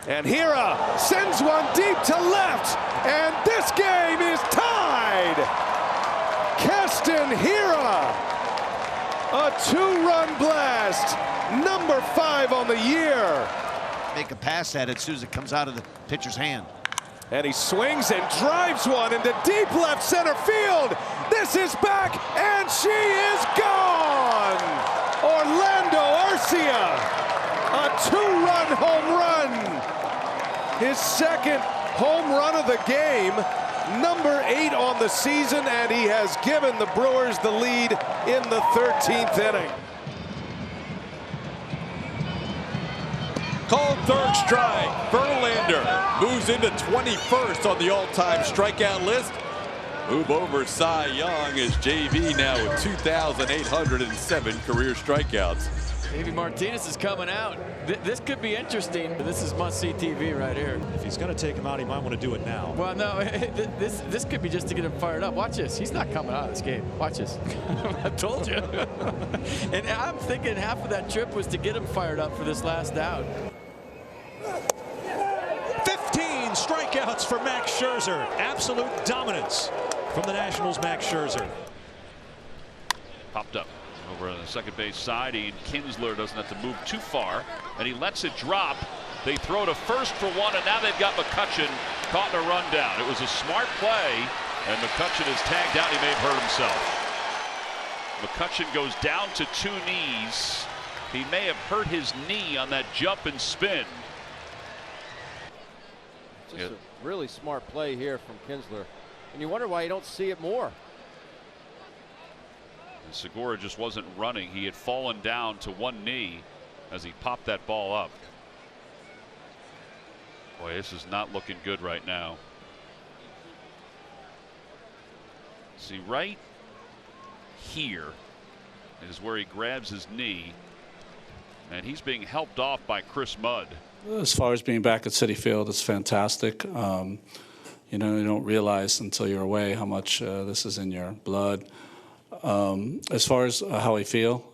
And Hira sends one deep to left, and this game is tied. Keston Hira, a 2-run blast, number 5 on the year. Make a pass at it as soon as it comes out of the pitcher's hand. And he swings and drives one into deep left center field. This is back, and she is gone. Orlando Arcia, a 2-run home run. His second home run of the game, number 8 on the season, and he has given the Brewers the lead in the 13th inning. Called third strike. Verlander moves into 21st on the all-time strikeout list. Move over Cy Young as JV now with 2,807 career strikeouts. Maybe Martinez is coming out. This could be interesting. This is must-see TV right here. If he's going to take him out, he might want to do it now. Well, no, this could be just to get him fired up. Watch this. He's not coming out of this game. Watch this. I told you. And I'm thinking half of that trip was to get him fired up for this last out. 15 strikeouts for Max Scherzer. Absolute dominance from the Nationals' Max Scherzer. Popped up over on the second base side. Kinsler doesn't have to move too far, and he lets it drop. They throw to first for one, and now they've got McCutchen caught in a rundown. It was a smart play, and McCutchen is tagged out. He may have hurt himself. McCutchen goes down to 2 knees. He may have hurt his knee on that jump and spin. Just a really smart play here from Kinsler, and you wonder why you don't see it more. And Segura just wasn't running. He had fallen down to 1 knee as he popped that ball up. Boy, this is not looking good right now. See, right here is where he grabs his knee, and he's being helped off by Chris Mudd. As far as being back at Citi Field, it's fantastic. You know, you don't realize until you're away how much this is in your blood. As far as how I feel,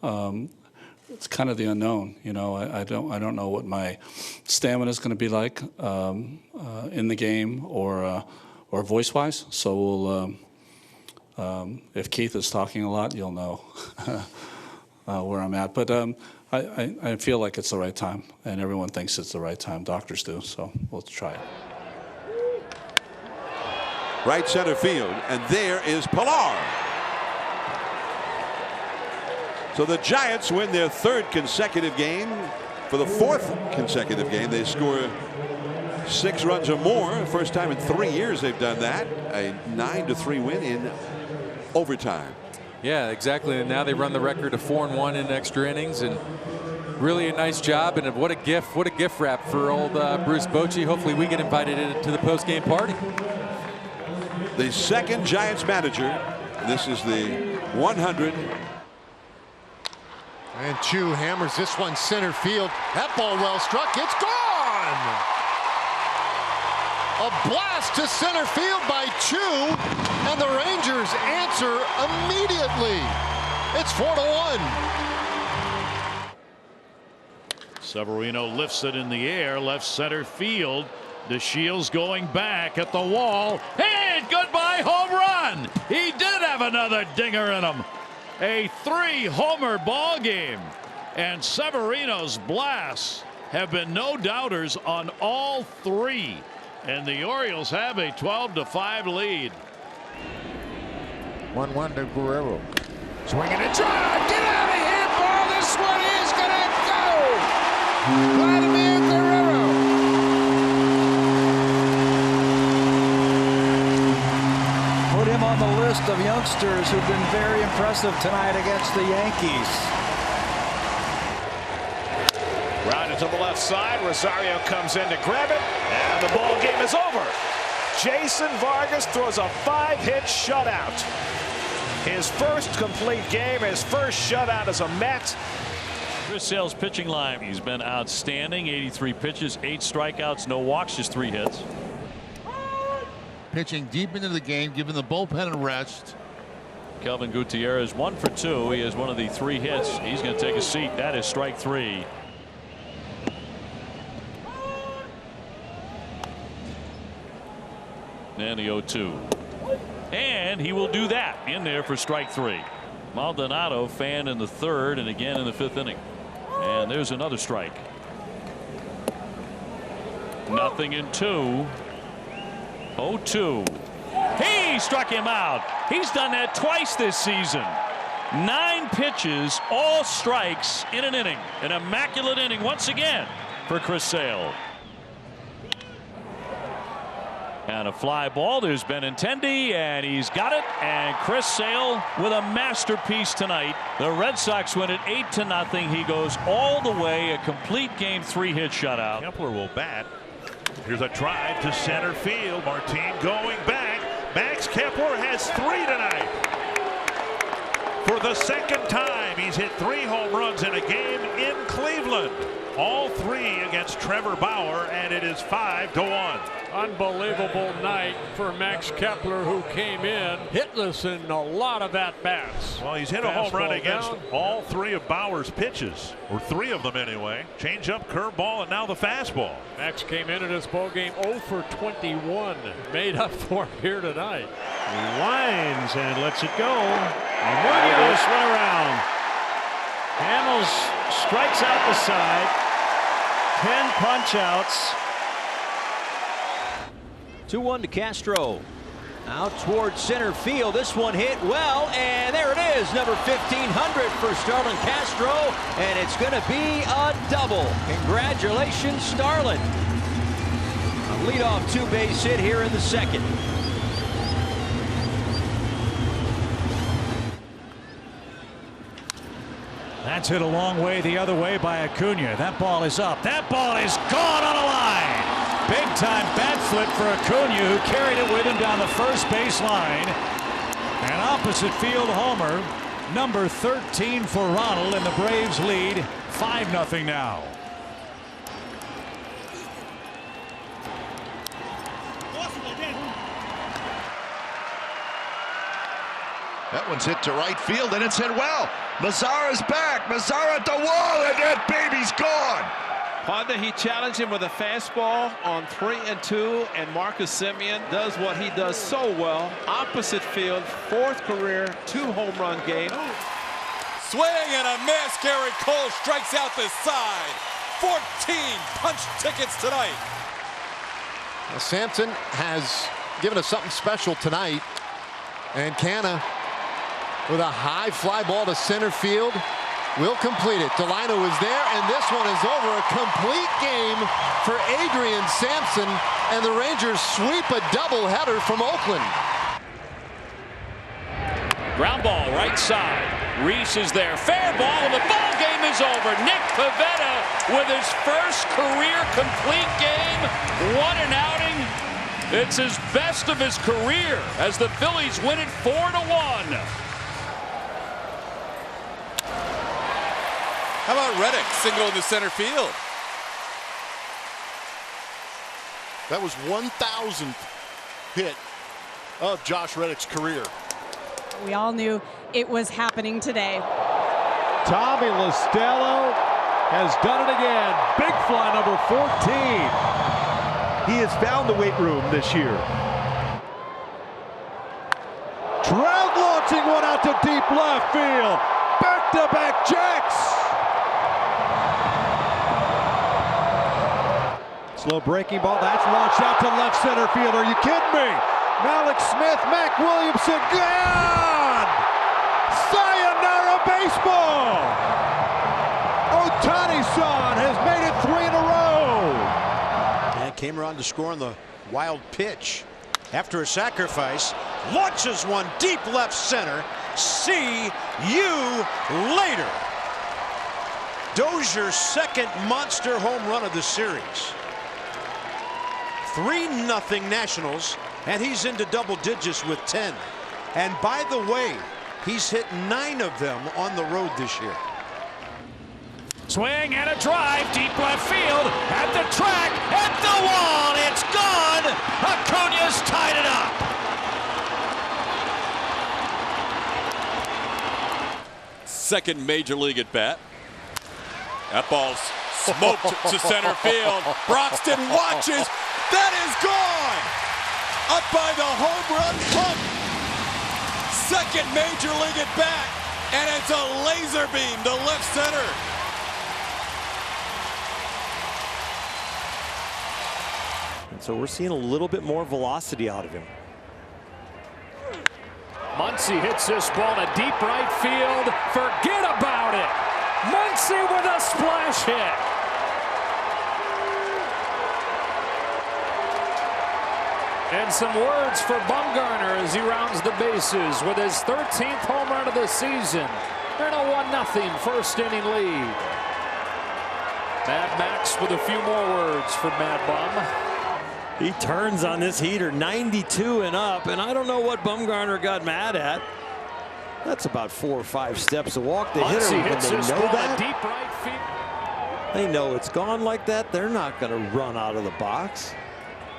it's kind of the unknown. You know, I don't know what my stamina is going to be like in the game or voice-wise. So we'll, if Keith is talking a lot, you'll know where I'm at. But I feel like it's the right time, and everyone thinks it's the right time. Doctors do, so we'll try it. Right center field, and there is Pilar. So the Giants win their 3rd consecutive game. For the 4th consecutive game, they score 6 runs or more. First time in 3 years they've done that. A 9-3 win in overtime. Yeah, exactly. And now they run the record of 4-1 in extra innings, and really a nice job. And what a gift wrap for old Bruce Bochy. Hopefully we get invited to the post-game party. The 2nd Giants manager. This is the 100. And Chu hammers this one center field. That ball well struck. It's gone. A blast to center field by Chu, and the Rangers answer immediately. It's 4-1. Severino lifts it in the air, left center field. DeShields going back at the wall, and goodbye home run. He did have another dinger in him. A 3-homer ball game, and Severino's blasts have been no doubters on all 3, and the Orioles have a 12-5 lead. 1-1 to Guerrero. Swinging a drive. Get out of here, ball. This one is gonna go. Vladimir Guerrero. Put him on the list of youngsters who've been very impressive tonight against the Yankees. Grounded to the left side. Rosario comes in to grab it, and the ball game is over. Jason Vargas throws a 5-hit shutout. His first complete game, his first shutout as a Met. Chris Sale's pitching line. He's been outstanding. 83 pitches, 8 strikeouts, no walks, just 3 hits. Pitching deep into the game, giving the bullpen a rest. Kelvin Gutierrez 1 for 2. He has one of the 3 hits. He's going to take a seat. That is strike 3. And the 0-2. And he will do that in there for strike 3. Maldonado fanned in the 3rd and again in the 5th inning. And there's another strike. 0-2. 0-2. He struck him out. He's done that twice this season. 9 pitches, all strikes in an inning. An immaculate inning once again for Chris Sale. And a fly ball. There's Benintendi, and he's got it. And Chris Sale with a masterpiece tonight. The Red Sox win it 8-0. He goes all the way, a complete game 3-hit shutout. Kepler will bat. Here's a drive to center field. Martin going back. Max Kepler has 3 tonight. For the 2nd time, he's hit 3 home runs in a game in Cleveland. All 3 against Trevor Bauer, and it is 5-1. Unbelievable night for Max Kepler, who came in hitless in a lot of at-bats. Well, he's hit a home run against all 3 of Bauer's pitches, or 3 of them anyway. Change-up, curveball, and now the fastball. Max came into this ballgame 0 for 21. Made up for it here tonight. He winds and lets it go. And there he goes, swing around. Hamels strikes out the side. 10 punch-outs. 2-1 to Castro. Out towards center field. This one hit well, and there it is. Number 1500 for Starlin Castro, and it's going to be a double. Congratulations, Starlin. A leadoff 2-base hit here in the 2nd. That's hit a long way the other way by Acuna. That ball is up. That ball is gone on a line. Big time bat flip for Acuna, who carried it with him down the first base line. An opposite field homer. Number 13 for Ronald, and the Braves lead 5-0 now. That one's hit to right field, and it's hit well. Mazzara's back. Mazzara at the wall, and that baby's gone. Honda, he challenged him with a fastball on 3-2, and Marcus Semien does what he does so well. Opposite field, 4th career, 2-home run game. Swing and a miss. Garrett Cole strikes out the side. 14 punch tickets tonight. Well, Sampson has given us something special tonight. And Canna with a high fly ball to center field will complete it. Delino is there, and this one is over. A complete game for Adrian Sampson, and the Rangers sweep a doubleheader from Oakland. Ground ball right side. Reese is there. Fair ball, and the ball game is over. Nick Pivetta with his first career complete game. What an outing. It's his best of his career as the Phillies win it 4-1. How about Reddick single into center field? That was 1,000th hit of Josh Reddick's career. We all knew it was happening today. Tommy Listello has done it again. Big fly number 14. He has found the weight room this year. Trout launching one out to deep left field. Back-to-back jacks. Slow breaking ball. That's launched out to left center field. Are you kidding me? Malik Smith, Mac Williamson, gone! Sayonara baseball! Ohtani-san has made it 3 in a row. And came around to score on the wild pitch. After a sacrifice, launches one deep left center. See you later. Dozier's second monster home run of the series. 3-0 Nationals, and he's into double digits with 10. And by the way, he's hit 9 of them on the road this year. Swing and a drive, deep left field, at the track, at the wall, it's gone! Acuna's tied it up! Second major league at bat. That ball's smoked to center field. Broxton watches. That is gone! Up by the home run pump. Second major league at bat. And it's a laser beam to left center. And so we're seeing a little bit more velocity out of him. Muncy hits this ball to deep right field. Forget about it. Muncy with a splash hit. And some words for Bumgarner as he rounds the bases with his 13th home run of the season. They're in a 1-0 first inning lead. Mad Max with a few more words for Mad Bum. He turns on this heater, 92 and up, and I don't know what Bumgarner got mad at. That's about 4 or 5 steps to walk the hitter. When they know that, deep right field. they know it's gone like that. They're not going to run out of the box.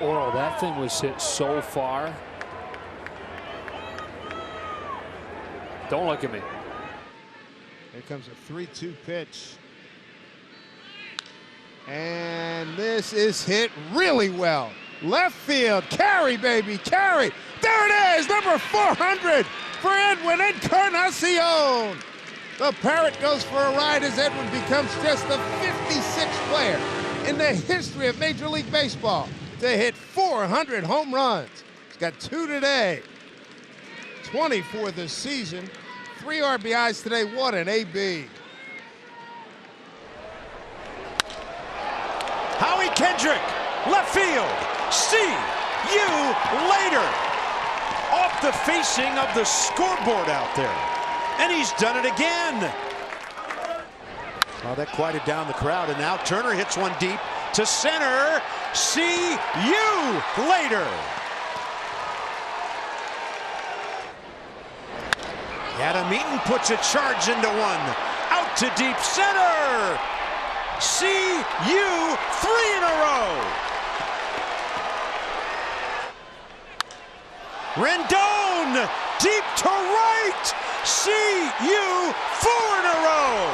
Oro, that thing was hit so far. Don't look at me. Here comes a 3-2 pitch. And this is hit really well. Left field, carry, baby, carry. There it is, number 400 for Edwin Encarnacion. The Parrot goes for a ride as Edwin becomes just the 56th player in the history of Major League Baseball to hit 400 home runs. He's got 2 today, 20 for the season, 3 RBIs today, 1 an AB. Howie Kendrick, left field. See you later. Off the facing of the scoreboard out there. And he's done it again. Well, that quieted down the crowd, and now Turner hits one deep to center. See you later. Adam Eaton puts a charge into one. Out to deep center. See you 3 in a row. Rendon deep to right. See you 4 in a row.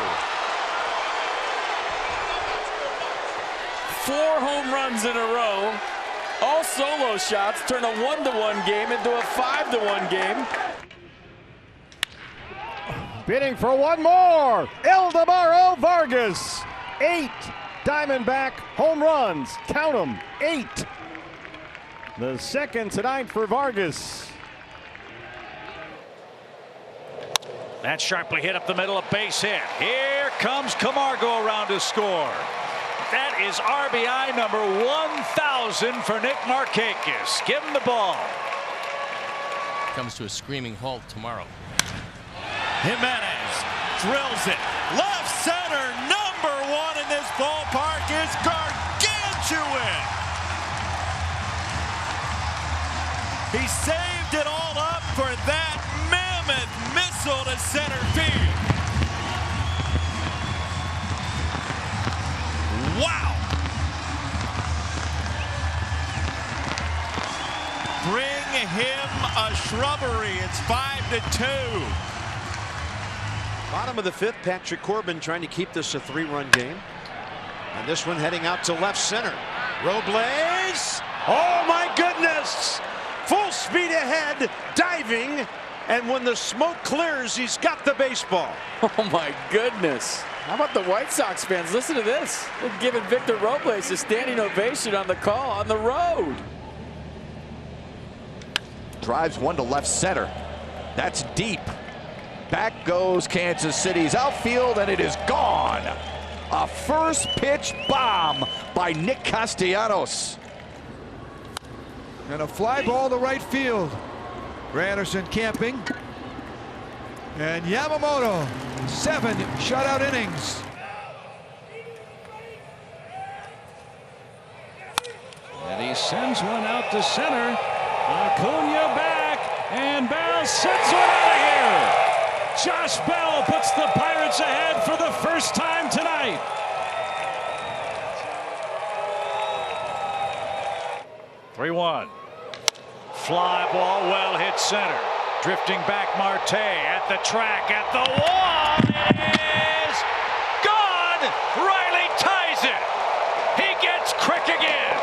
4 home runs in a row. All solo shots turn a 1-1 game into a 5-1 game. Bidding for one more, Eldemaro Vargas. 8 Diamondback home runs. Count them, 8. The second tonight for Vargas. That sharply hit up the middle, a base hit. Here comes Camargo around to score. That is RBI number 1,000 for Nick Markakis. Give him the ball. Comes to a screaming halt tomorrow. Jimenez drills it. Left center, number 1 in this ballpark is gargantuan. He saved it all up for that mammoth missile to center field. Wow. Bring him a shrubbery. It's 5-2. Bottom of the 5th, Patrick Corbin trying to keep this a 3-run game. And this one heading out to left center. Robles. Oh my goodness. Full speed ahead, diving. And when the smoke clears, he's got the baseball. Oh my goodness. How about the White Sox fans? Listen to this. They're giving Victor Robles a standing ovation on the call on the road. Drives one to left center. That's deep. Back goes Kansas City's outfield, and it is gone. A first pitch bomb by Nick Castellanos. And a fly ball to right field. Granderson camping. And Yamamoto, 7 shutout innings. And he sends one out to center. Acuna back, and Bell sends one out of here. Josh Bell puts the Pirates ahead for the first time tonight. Three-1. Fly ball, well hit center. Drifting back, Marte at the track, at the wall. It is gone. Riley ties it. He gets quick again.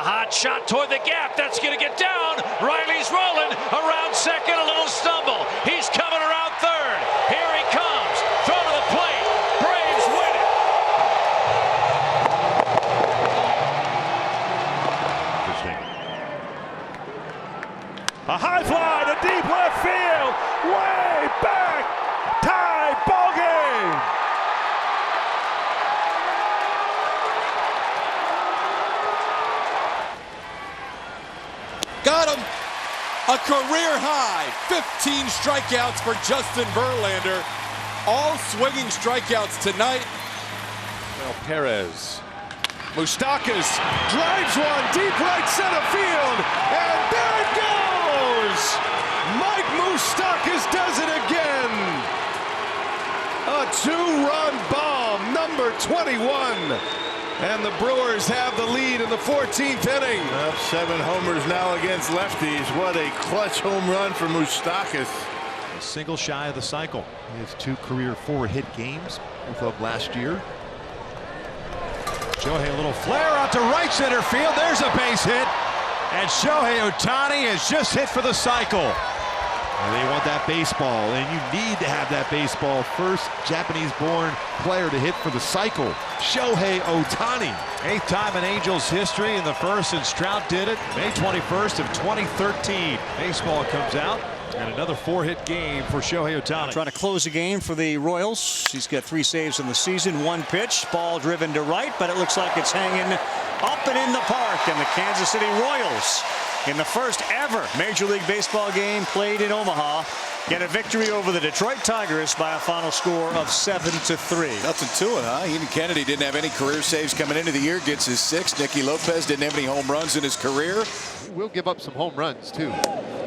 hot shot toward the gap. That's going to get down. Riley's rolling around second. A little stumble. He's coming around third. Here he comes. Throw to the plate. Braves win it. A high fly to deep left field. Way back. Tie ball game. Got him. A career high 15 strikeouts for Justin Verlander. All swinging strikeouts tonight. Well, Perez. Moustakas drives one deep right center field. And there it goes. Mike Moustakas does it again. A two-run bomb, number 21. And the Brewers have the lead in the 14th inning. Up 7 homers now against lefties. What a clutch home run for Moustakas. A single shy of the cycle. He has 2 career 4-hit games, both of last year. Shohei, a little flare out to right center field. There's a base hit. And Shohei Ohtani has just hit for the cycle. And they want that baseball, and you need to have that baseball. First Japanese-born player to hit for the cycle, Shohei Ohtani. 8th time in Angels history, and the first since Trout did it, May 21st of 2013. Baseball comes out, and another 4-hit game for Shohei Ohtani. Trying to close the game for the Royals. He's got 3 saves in the season, 1 pitch, ball driven to right, but it looks like it's hanging up and in the park, and the Kansas City Royals, in the first ever Major League Baseball game played in Omaha, get a victory over the Detroit Tigers by a final score of 7-3. Nothing to it, huh? Ian Kennedy didn't have any career saves coming into the year, gets his 6th. Nicky Lopez didn't have any home runs in his career. We'll give up some home runs too.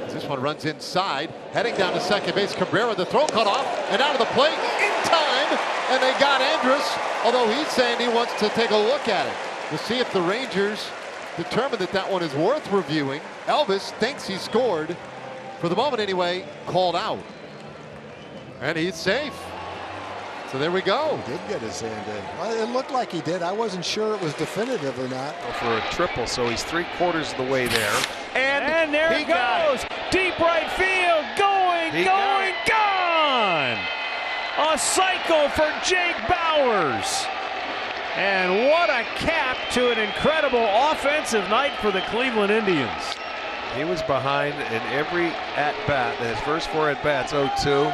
This one runs inside, heading down to second base. Cabrera, the throw cut off, and out of the plate in time, and they got Andrus, although he's saying he wants to take a look at it. We'll see if the Rangers determine that that one is worth reviewing. Elvis thinks he scored. For the moment anyway, called out. And he's safe. So there we go. He did get his hand in. Well, it looked like he did. I wasn't sure it was definitive or not. For a triple, so he's 3/4 of the way there. And there it goes. Deep right field. Going, gone. A cycle for Jake Bauers. And what a cap to an incredible offensive night for the Cleveland Indians. He was behind in every at-bat. His first 4 at-bats, 0-2.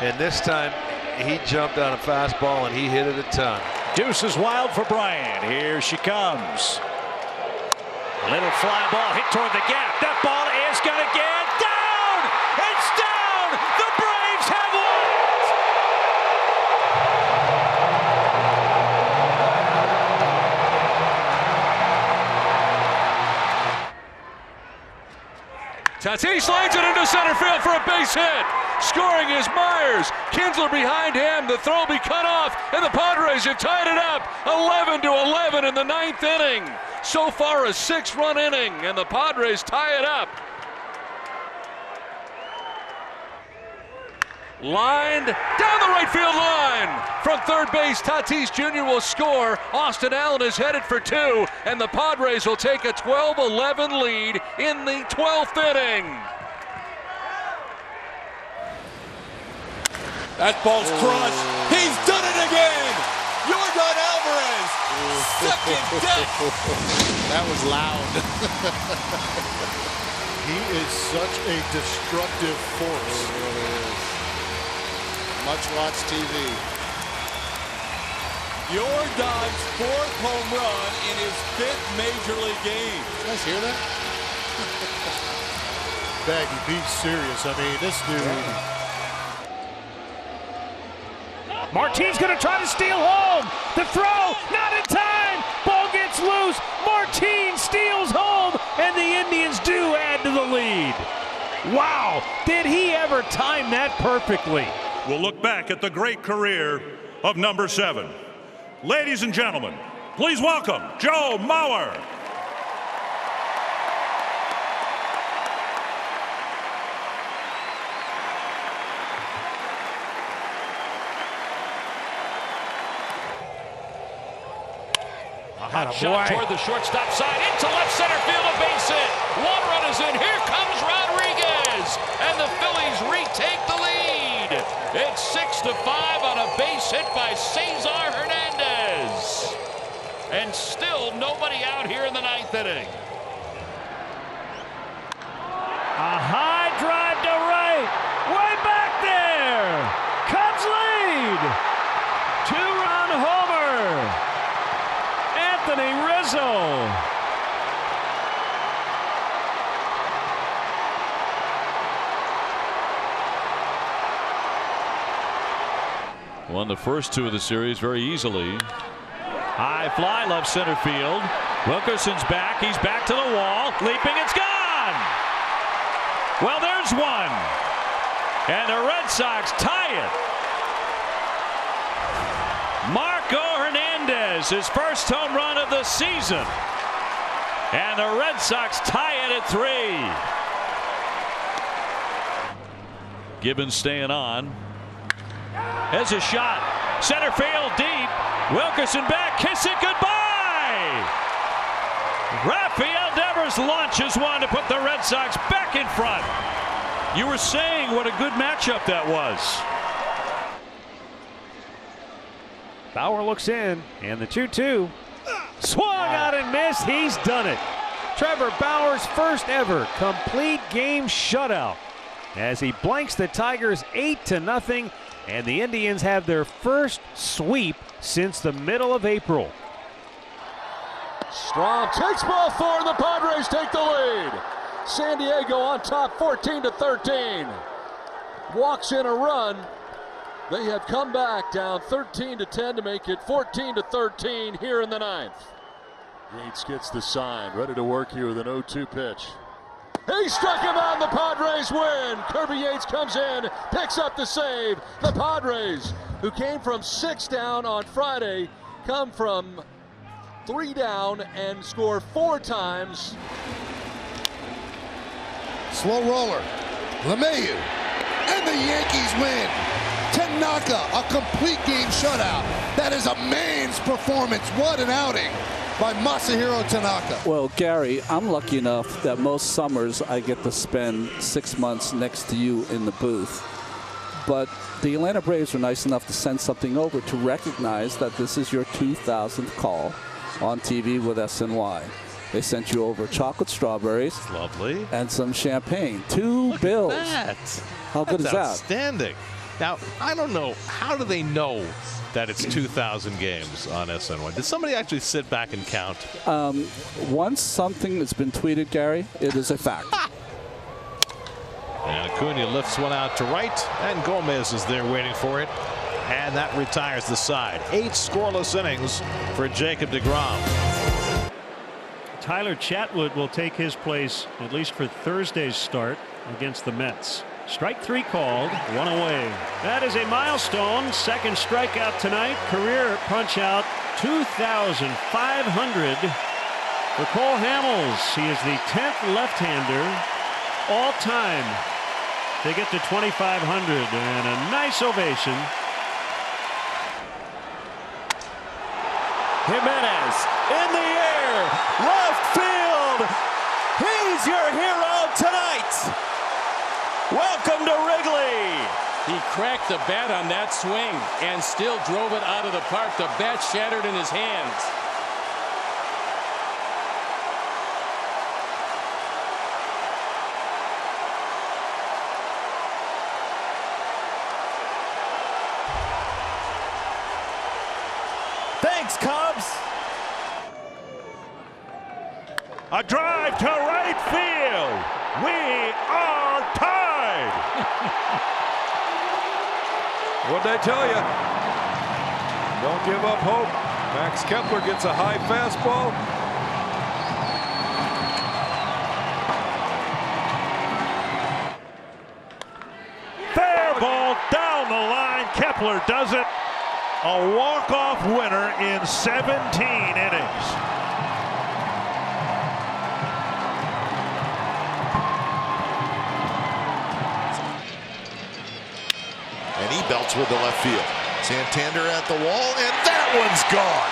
And this time, he jumped on a fastball and he hit it a ton. Deuce is wild for Bryant. Here she comes. A little fly ball hit toward the gap. That ball is going to get down. It's down. The Braves have won Tatis lines it into center field for a base hit. Scoring is Myers. Kinsler behind him. The throw will be cut off, and the Padres have tied it up 11-11 in the 9th inning. So far, a 6-run inning, and the Padres tie it up. Lined down the right field line. From third base, Tatis Jr. will score. Austin Allen is headed for 2, and the Padres will take a 12-11 lead in the 12th inning. That ball's crushed. He's done it again. Yordan Alvarez. Second death. That was loud. He is such a destructive force. Much watched TV. Yordan's 4th home run in his 5th Major League game. Did you guys hear that? Baggy, be serious. I mean, this dude. Martine's going to try to steal home. The throw, not in time. Ball gets loose. Martine steals home, and the Indians do add to the lead. Wow, did he ever time that perfectly? We'll look back at the great career of number 7. Ladies and gentlemen, please welcome Joe Mauer. A Hot shot toward the shortstop side, into left center field, a base hit. One run is in. Here comes Rodriguez, and the Phillies retake the lead. It's 6-5 on a base hit by Cesar Hernandez. And still nobody out here in the ninth inning. A high drive to right, way back there. Cubs lead. Two-run homer. Anthony Rizzo. Won the first two of the series very easily. High fly left center field. Wilkerson's back. He's back to the wall. Leaping. It's gone. Well, there's one. And the Red Sox tie it. Marco Hernandez, his first home run of the season. And the Red Sox tie it at 3. Gibbons staying on. Has a shot. Center field deep. Wilkerson back. Kiss it goodbye. Rafael Devers launches one to put the Red Sox back in front. You were saying what a good matchup that was. Bauer looks in, and the 2-2. Swung out and missed. He's done it. Trevor Bauer's first ever complete game shutout as he blanks the Tigers 8-0, and the Indians have their first sweep since the middle of April. Strahm takes ball 4, and the Padres take the lead. San Diego on top 14-13. Walks in a run. They have come back down 13-10 to make it 14-13 here in the ninth. Yates gets the sign, ready to work here with an 0-2 pitch. He struck him out and the Padres win. Kirby Yates comes in, picks up the save. The Padres, who came from 6 down on Friday, come from 3 down and score 4 times. Slow roller. LeMahieu. And the Yankees win. Tanaka, a complete game shutout. That is a man's performance. What an outing by Masahiro Tanaka. Well, Gary, I'm lucky enough that most summers I get to spend 6 months next to you in the booth. But the Atlanta Braves were nice enough to send something over to recognize that this is your 2000th call on TV with SNY. They sent you over chocolate strawberries. Lovely. And some champagne. 2 bills. That. How good is that? Outstanding. Now, I don't know. How do they know that it's 2,000 games on SNY? Did somebody actually sit back and count? Once something has been tweeted, Gary, it is a fact. And Acuna lifts one out to right, and Gomez is there waiting for it. And that retires the side. 8 scoreless innings for Jacob deGrom. Tyler Chatwood will take his place, at least for Thursday's start against the Mets. Strike 3 called, 1 away. That is a milestone. Second strikeout tonight. Career punch out 2,500 for Cole Hamels. He is the 10th left-hander all time to get to 2,500, and a nice ovation. Jimenez in the air, left field. He's your hero tonight. Welcome to Wrigley. He cracked the bat on that swing and still drove it out of the park. The bat shattered in his hands. Thanks, Cubs. A drive to right field. We are tied. What'd I tell you? Don't give up hope. Max Kepler gets a high fastball. Fair ball down the line. Kepler does it. A walk-off winner in 17 innings. And he belts with the left field. Santander at the wall, and that one's gone.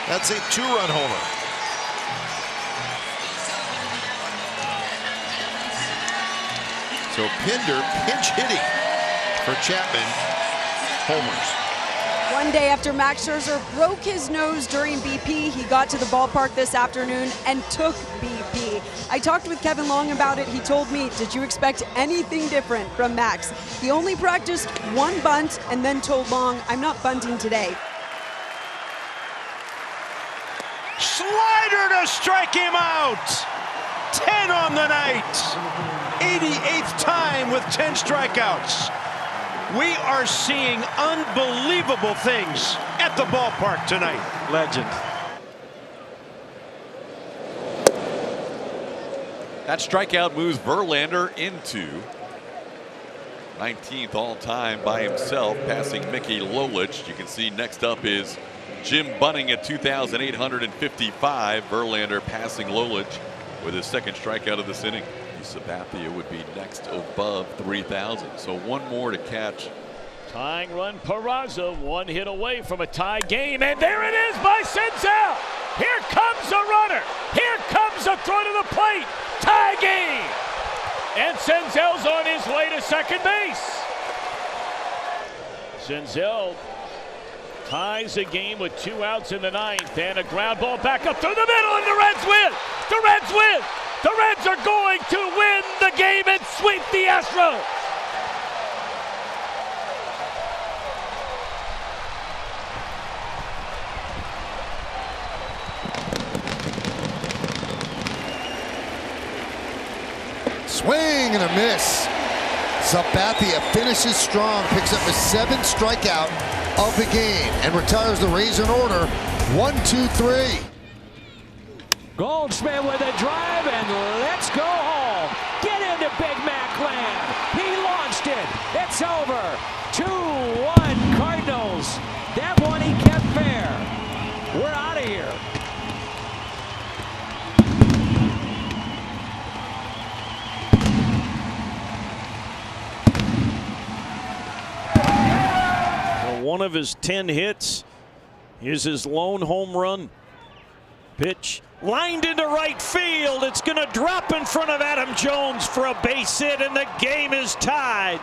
That's a 2-run homer. So Pinder pinch hitting for Chapman. Homers. One day after Max Scherzer broke his nose during BP, he got to the ballpark this afternoon and took BP. I talked with Kevin Long about it. He told me, did you expect anything different from Max? He only practiced one bunt and then told Long, I'm not bunting today. Slider to strike him out. 10 on the night. 88th time with 10 strikeouts. We are seeing unbelievable things at the ballpark tonight. Legend. That strikeout moves Verlander into 19th all-time by himself, passing Mickey Lolich. You can see next up is Jim Bunning at 2,855. Verlander passing Lolich with his second strikeout of this inning. Sabathia would be next above 3,000. So one more to catch. Tying run, Peraza, one hit away from a tie game, and there it is by Senzel. Here comes a runner. Here comes a throw to the plate. Tie game. And Senzel's on his way to second base. Senzel ties the game with 2 outs in the 9th, and a ground ball back up through the middle, and the Reds win. The Reds win. The Reds are going to win the game and sweep the Astros. Swing and a miss. Sabathia finishes strong, picks up his 7th strikeout of the game, and retires the Rays in order. 1-2-3. Goldschmidt with a drive, and let's go home. Get into Big Mac land. He launched it. It's over. 2-1 Cardinals. That one he kept fair. We're out of here. Well, one of his 10 hits is his lone home run. Pitch lined into right field. It's going to drop in front of Adam Jones for a base hit, and the game is tied.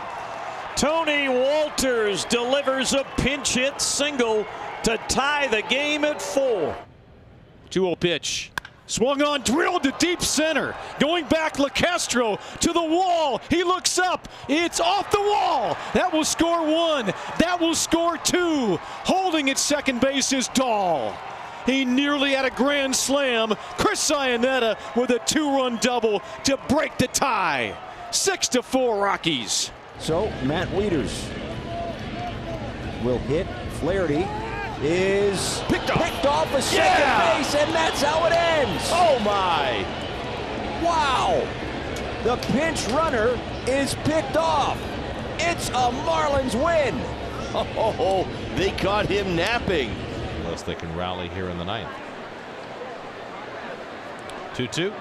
Tony Walters delivers a pinch hit single to tie the game at 4. 2-0 pitch. Swung on, drilled to deep center. Going back, LaCastro to the wall. He looks up. It's off the wall. That will score 1. That will score 2. Holding at second base is Dahl. He nearly had a grand slam. Chris Iannetta with a 2-run double to break the tie. 6-4 Rockies. So Matt Wieters will hit. Flaherty is picked off a second base, and that's how it ends. Oh my. Wow. The pinch runner is picked off. It's a Marlins win. Oh, they caught him napping. Unless they can rally here in the 9th. 2-2.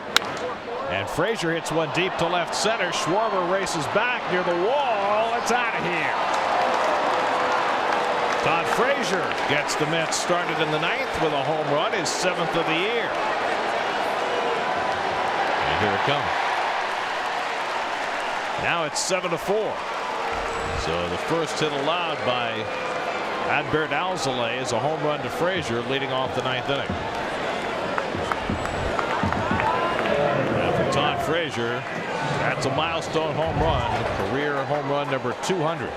And Frazier hits one deep to left center. Schwarber races back near the wall. It's out of here. Todd Frazier gets the Mets started in the 9th with a home run, his 7th of the year. And here it comes. Now it's 7-4. So the first hit allowed by Adbert Alzolay is a home run to Frazier, leading off the 9th inning. And for Todd Frazier, that's a milestone home run, career home run number 200.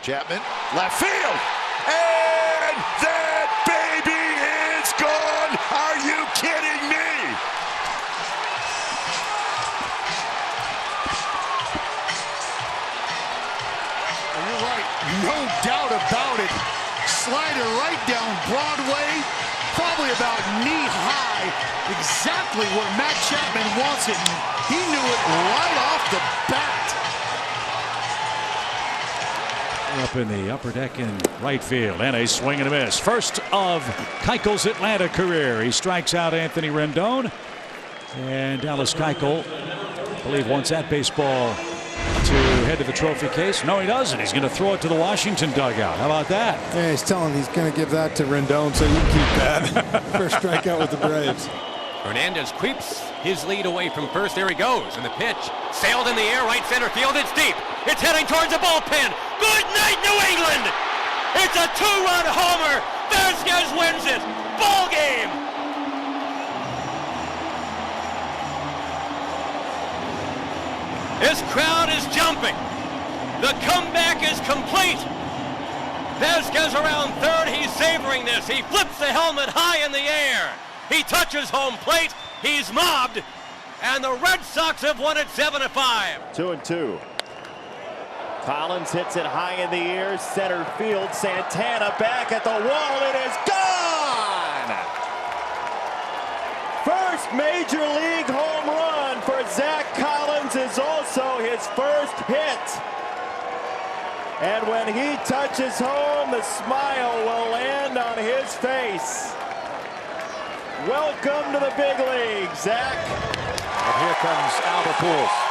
Chapman, left field, and that baby is gone. Are you kidding me? You're right, no doubt about it. Slider right down Broadway, probably about knee high, exactly where Matt Chapman wants it. He knew it right off the bat. Up in the upper deck in right field, and a swing and a miss. First of Keuchel's Atlanta career. He strikes out Anthony Rendon, and Dallas Keuchel, I believe, wants that baseball to head to the trophy case. No, he doesn't. He's going to throw it to the Washington dugout. How about that? Yeah, he's telling he's going to give that to Rendon, so you keep that. First strikeout with the Braves. Hernandez creeps his lead away from first. There he goes. And the pitch sailed in the air, right center field. It's deep. It's heading towards the bullpen. Good night, New England. It's a 2-run homer. Vasquez wins it. Ball game. This crowd is jumping. The comeback is complete. Vasquez around third. He's savoring this. He flips the helmet high in the air. He touches home plate. He's mobbed. And the Red Sox have won it 7-5. 2-2. Collins hits it high in the air. Center field. Santana back at the wall. It is gone. First major league home run for Zach Collins is also his first hit. And when he touches home, the smile will land on his face. Welcome to the big league, Zach. And here comes Albert Pujols.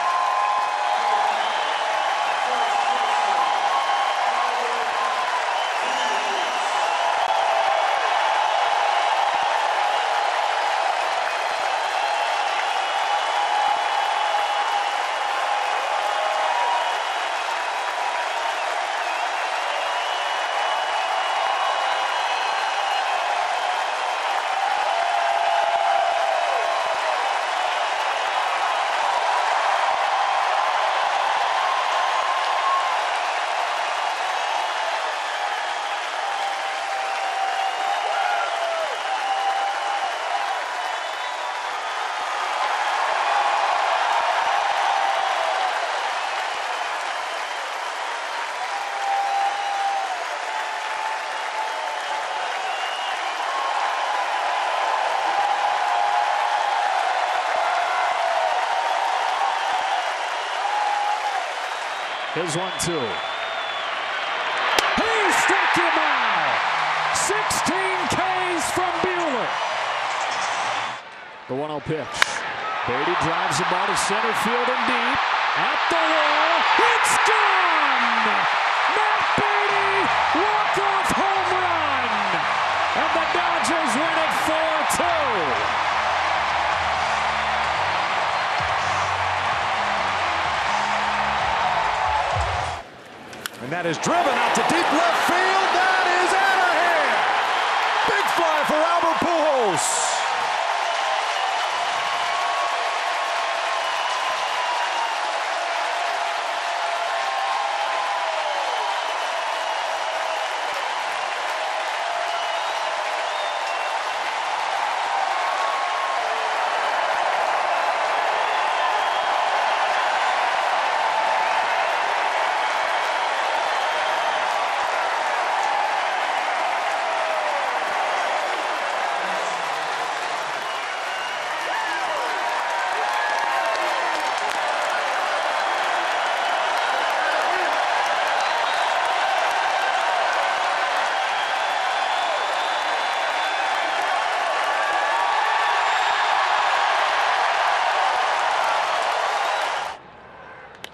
Here's 1-2. He struck him out. 16 Ks from Buehler. The 1-0 pitch. Beatty drives the ball to center field and deep. At the wall. It's gone. Matt Beatty, walk-off home run. And the Dodgers win it 4-2. And that is driven out to deep left field. That is out of here. Big fly for Albert Pujols.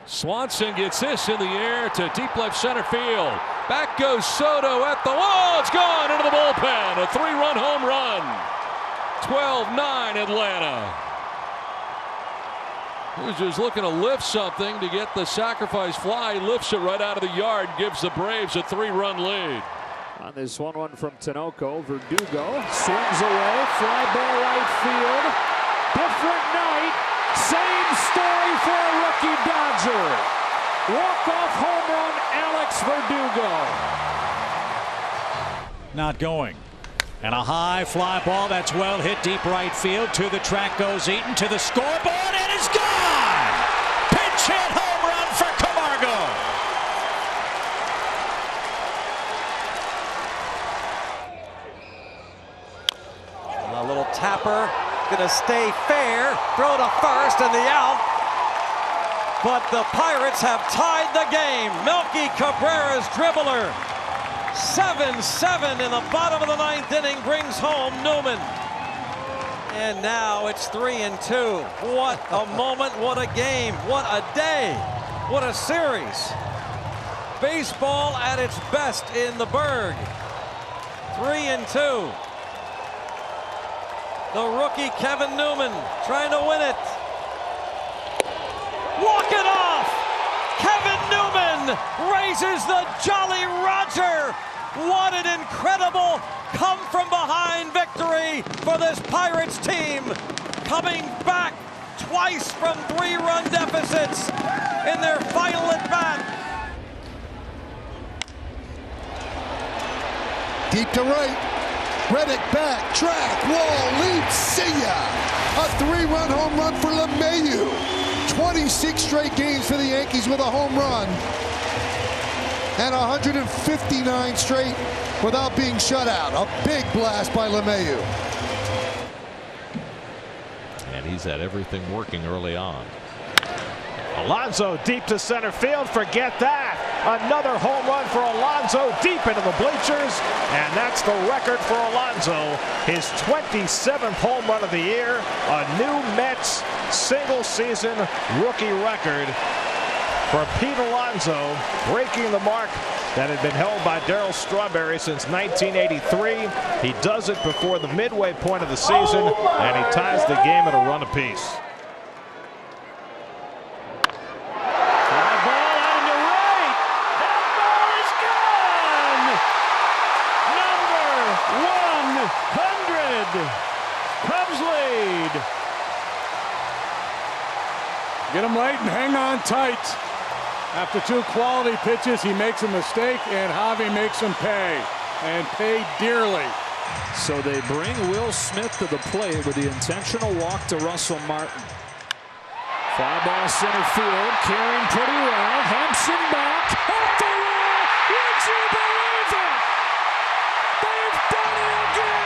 Swanson gets this in the air to deep left center field. Back goes Soto at the wall. It's gone into the bullpen. A 3-run home run. 12-9 Atlanta. He was just looking to lift something to get the sacrifice fly. He lifts it right out of the yard. Gives the Braves a 3-run lead. On this 1-1 from Tinoco, Verdugo swings away. Fly ball right field. Different night. Same story for a rookie Dodger. Walk-off home run, Alex Verdugo. Not going. And a high fly ball that's well hit deep right field. To the track goes Eaton, to the scoreboard, and it's gone! Pinch hit home run for Camargo. A little tapper. Gonna stay fair, throw to first and the out. But the Pirates have tied the game. Melky Cabrera's dribbler. 7-7 in the bottom of the 9th inning brings home Newman. And now it's 3-2. What a moment, what a game, what a day. What a series. Baseball at its best in the Berg. 3-2. The rookie Kevin Newman trying to win it. Walk it off! Kevin Newman raises the Jolly Roger. What an incredible come-from-behind victory for this Pirates team. Coming back twice from 3-run deficits in their final at-bat. Deep to right. Reddick back, track, wall, leap, see ya! A 3-run home run for LeMahieu. 26 straight games for the Yankees with a home run. And 159 straight without being shut out. A big blast by LeMahieu. And he's had everything working early on. Alonso deep to center field. Forget that. Another home run for Alonso deep into the bleachers. And that's the record for Alonso. His 27th home run of the year. A new Mets single season rookie record for Pete Alonso, breaking the mark that had been held by Darryl Strawberry since 1983. He does it before the midway point of the season, and he ties the game at a run apiece. Cubs lead. Get him late and hang on tight. After 2 quality pitches, he makes a mistake, and Javi makes him pay, and pay dearly. So they bring Will Smith to the plate with the intentional walk to Russell Martin. Fly ball center field, carrying pretty well. Hampson back, at the wall. Would you believe it? They've done it again.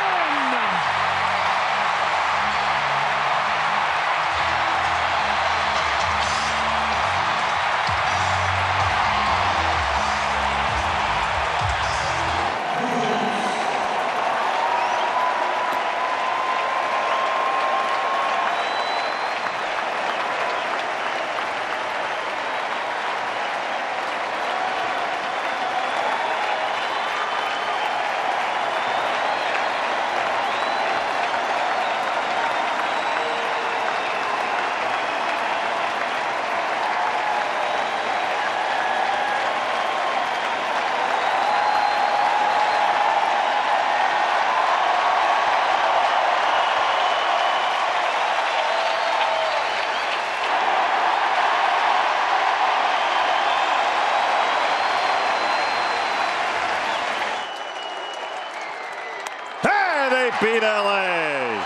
Beat LA.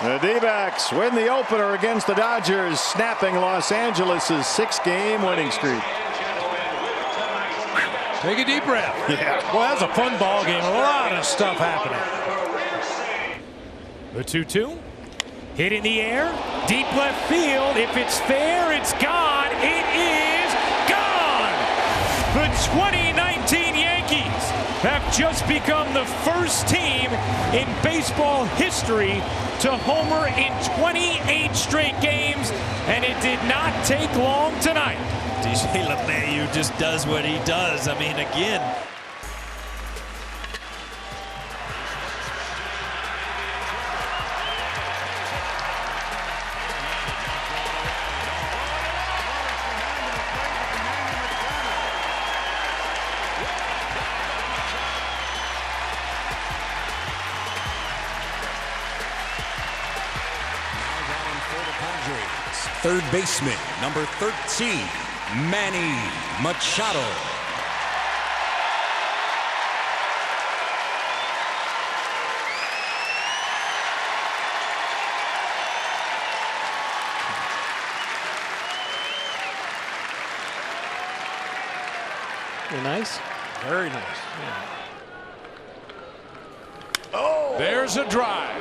The D-backs win the opener against the Dodgers, snapping Los Angeles' 6-game winning streak. Take a deep breath. Yeah. Well, that's a fun ball game. A lot of stuff happening. The 2-2. Hit in the air. Deep left field. If it's fair, it's gone. It is gone. The 2019 Yankees have just become the first team in baseball history to homer in 28 straight games, and it did not take long tonight. DJ LeMahieu just does what he does. I mean, again. Third baseman, number 13, Manny Machado. Very nice. Very nice. Yeah. Oh! There's a drive.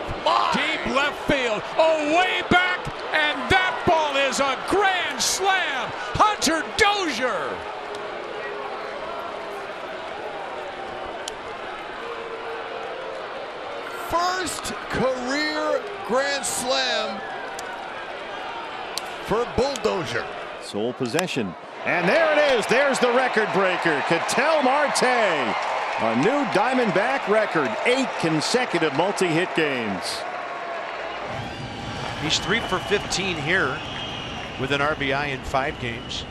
Deep left field. Oh, way back. And that ball is a grand slam. Hunter Dozier. First career grand slam for Bulldozer. Sole possession. And there it is. There's the record breaker, Ketel Marte. A new Diamondback record, 8 consecutive multi-hit games. He's 3 for 15 here with an RBI in 5 games.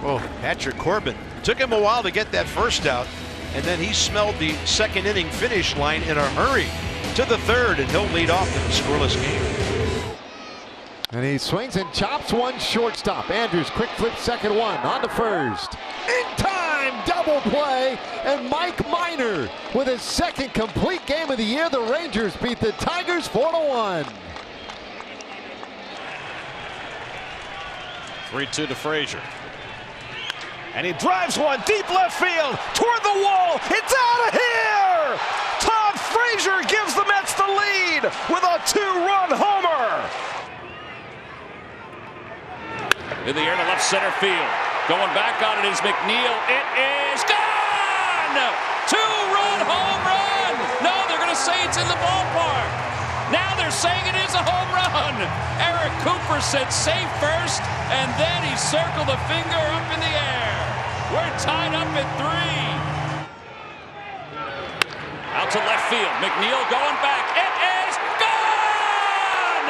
Oh, Patrick Corbin. Took him a while to get that first out, and then he smelled the second inning finish line in a hurry to the third, and he'll lead off in a scoreless game. And he swings and chops one shortstop. Andrews quick flip second one on to first. In time, double play, and Mike Minor with his second complete game of the year. The Rangers beat the Tigers 4-1. 3-2 to Frazier. And he drives one deep left field toward the wall. It's out of here! Todd Frazier gives the Mets the lead with a 2-run homer. In the air to left center field. Going back on it is McNeil. It is gone! 2-run home run! No, they're going to say it's in the ballpark. Now they're saying it is a home run. Eric Cooper said safe first, and then he circled a finger up in the air. We're tied up at 3. Out to left field. McNeil going back. It is gone!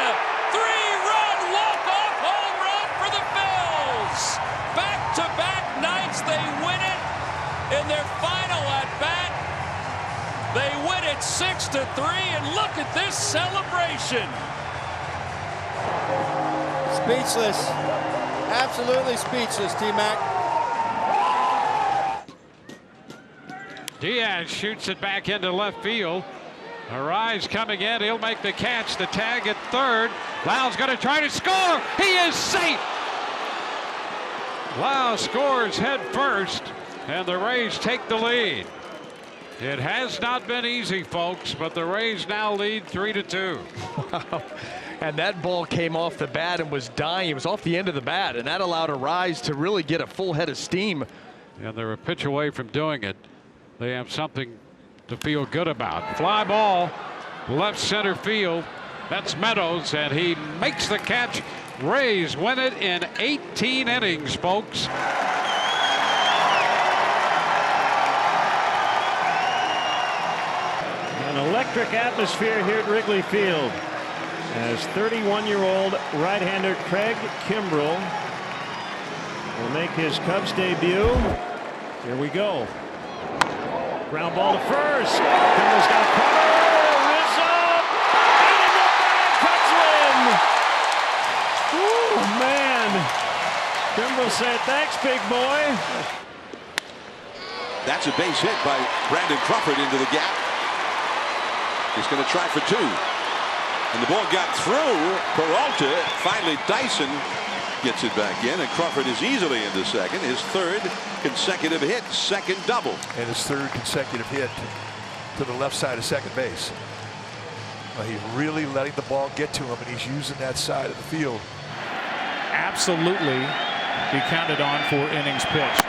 3-run walk-off home run for the Bills. Back-to-back nights, they win it in their final at-bat. They win it 6-3, and look at this celebration. Speechless. Absolutely speechless, T-Mac. Diaz shoots it back into left field. Arise coming in. He'll make the catch. The tag at third. Lyle's going to try to score. He is safe. Lyle scores head first, and the Rays take the lead. It has not been easy, folks, but the Rays now lead 3-2. Wow. And that ball came off the bat and was dying. It was off the end of the bat, and that allowed Arise to really get a full head of steam. And they're a pitch away from doing it. They have something to feel good about. Fly ball, left center field. That's Meadows, and he makes the catch. Rays win it in 18 innings, folks. An electric atmosphere here at Wrigley Field as 31-year-old right-hander Craig Kimbrell will make his Cubs debut. Here we go. Ground ball to first. Kimbrell's got a cover. Rizzo. And in the bag. Cubs win. Ooh, man. Kimbrell said, thanks, big boy. That's a base hit by Brandon Crawford into the gap. He's going to try for 2. And the ball got through Peralta. Finally, Dyson gets it back in, and Crawford is easily into second. His 3rd consecutive hit, 2nd double. And his 3rd consecutive hit to the left side of second base. He's really letting the ball get to him, and he's using that side of the field. Absolutely be counted on for innings pitched.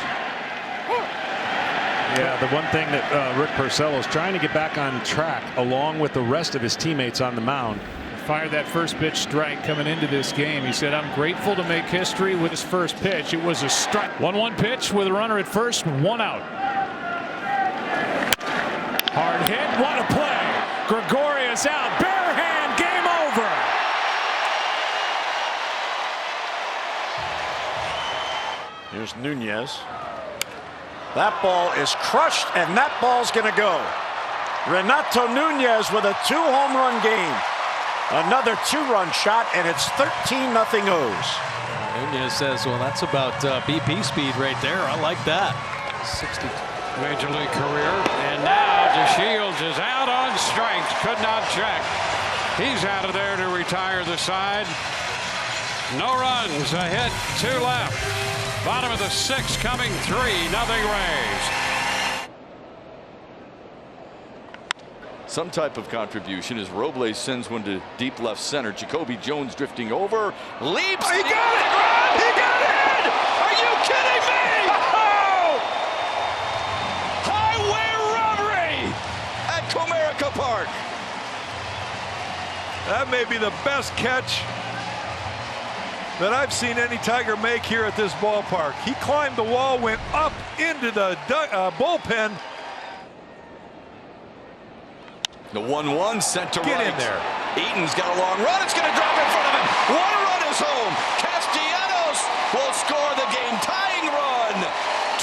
Yeah, the one thing that Rick Porcello is trying to get back on track along with the rest of his teammates on the mound. Fired that first pitch strike coming into this game. He said, I'm grateful to make history with his first pitch. It was a strike. 1-1 pitch with a runner at first, 1 out. Hard hit, what a play. Gregorius out, bare hand, game over. Here's Nunez. That ball is crushed, and that ball's going to go. Renato Nunez with a 2-home run game. Another 2-run shot, and it's 13-0 O's. Nunez says, well, that's about BP speed right there. I like that. 60 Major League career. And now DeShields is out on strikes. Could not check. He's out of there to retire the side. No runs, a hit, 2 left. Bottom of the 6th coming, 3-0 Rays. Some type of contribution as Robles sends one to deep left center. Jacoby Jones drifting over, leaps. Oh, he got it! He got it! Are you kidding me? Oh! Highway robbery at Comerica Park. That may be the best catch that I've seen any Tiger make here at this ballpark. He climbed the wall, went up into the bullpen. The 1-1 sent to Get right. in there. Eaton's got a long run. It's going to drop in front of him. One run is home. Castellanos will score the game-tying run.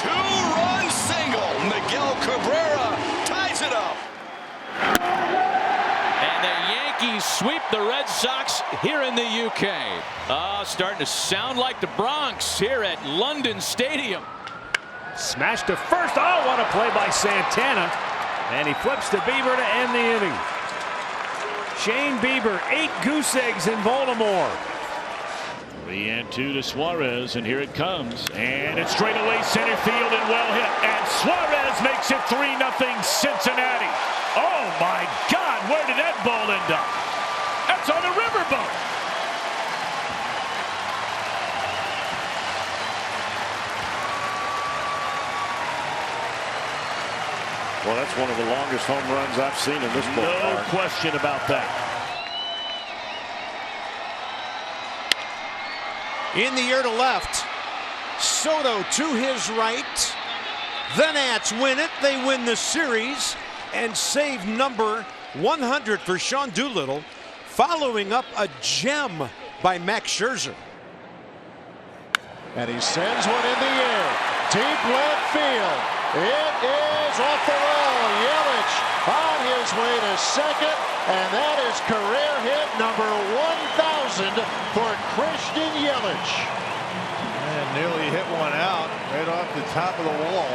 2-run single. Miguel Cabrera ties it up. And the Yankees sweep the Red Sox here in the UK. Starting to sound like the Bronx here at London Stadium. Smashed to first. Oh, what a play by Santana. And he flips to Bieber to end the inning. Shane Bieber, 8 goose eggs in Baltimore. 3-2 to Suarez, and here it comes. And it's straight away center field and well hit. And Suarez makes it 3-0 Cincinnati. Oh my God, where did that ball end up? That's on the riverboat. Well, that's one of the longest home runs I've seen in this ballpark. No question about that. In the air to left. Soto to his right. The Nats win it. They win the series and save number 100 for Sean Doolittle, following up a gem by Max Scherzer. And he sends one in the air. Deep left field. It is off the wall. Yelich on his way to second. And that is career hit number 1,000 for Christian Yelich. And nearly hit one out right off the top of the wall.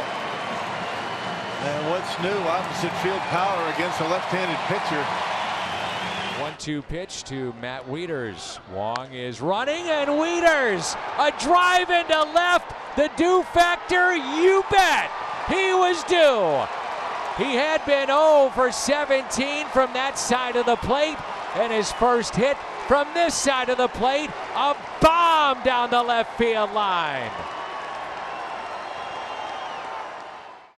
And what's new, opposite field power against a left-handed pitcher. 1-2 pitch to Matt Wieters. Wong is running, and Wieters, a drive into left. The due factor, you bet. He was due. He had been 0 for 17 from that side of the plate, and his first hit from this side of the plate, a bomb down the left field line.